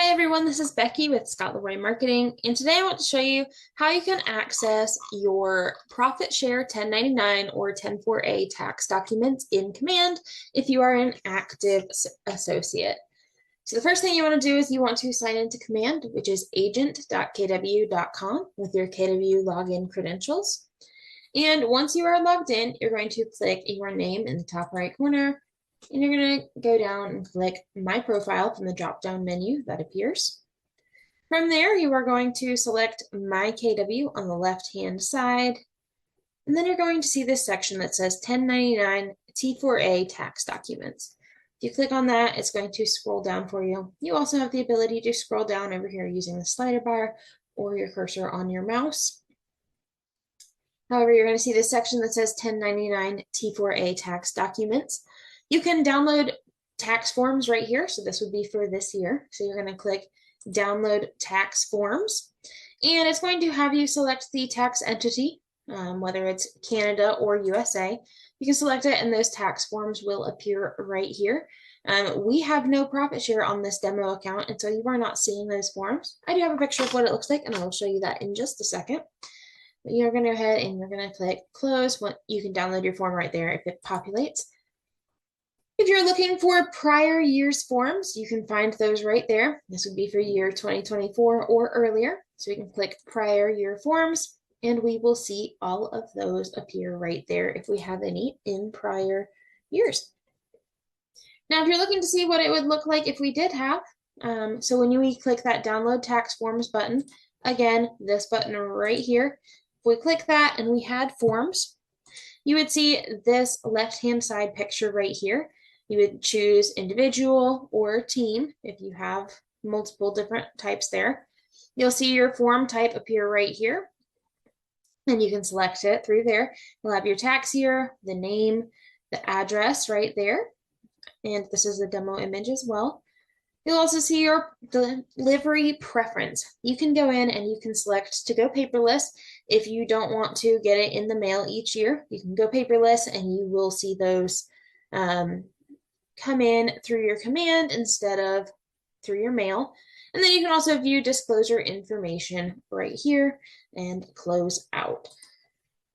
Hey everyone, this is Becky with Scott Leroy Marketing, and today I want to show you how you can access your profit share 1099 or 10-4A tax documents in Command if you are an active associate. So the first thing you want to do is you want to sign into Command, which is agent.kw.com with your KW login credentials. And once you are logged in, you're going to click your name in the top right corner, and you're going to go down and click My Profile from the drop-down menu that appears. From there, you are going to select My KW on the left-hand side, and then you're going to see this section that says 1099 T4A tax documents. If you click on that, it's going to scroll down for you. You also have the ability to scroll down over here using the slider bar or your cursor on your mouse. However, you're going to see this section that says 1099 T4A tax documents. You can download tax forms right here. So this would be for this year. So you're going to click download tax forms, and it's going to have you select the tax entity, whether it's Canada or USA. You can select it and those tax forms will appear right here. We have no profit share on this demo account, and so you are not seeing those forms. I do have a picture of what it looks like, and I will show you that in just a second. But you're going to go ahead and you're going to click close. You can download your form right there if it populates. If you're looking for prior year's forms, you can find those right there. This would be for year 2024 or earlier. So you can click prior year forms, and we will see all of those appear right there if we have any in prior years. Now, if you're looking to see what it would look like if we did have, so when we click that download tax forms button, again, this button right here, if we click that and we had forms, you would see this left-hand side picture right here. You would choose individual or team if you have multiple different types there. You'll see your form type appear right here, and you can select it through there. You'll have your tax year, the name, the address right there, and this is the demo image as well. You'll also see your delivery preference. You can go in and you can select to go paperless. If you don't want to get it in the mail each year, you can go paperless, and you will see those come in through your command instead of through your mail. And then you can also view disclosure information right here and close out.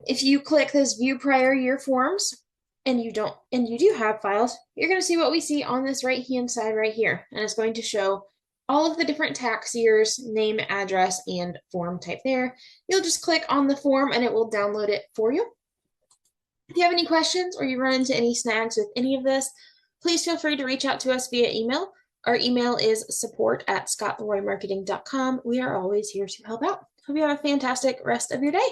If you click this view prior year forms and you do have files, you're going to see what we see on this right hand side right here, and it's going to show all of the different tax years, name, address, and form type there. You'll just click on the form and it will download it for you. If you have any questions or you run into any snags with any of this, please feel free to reach out to us via email. Our email is support@scottleroymarketing.com. We are always here to help out. Hope you have a fantastic rest of your day.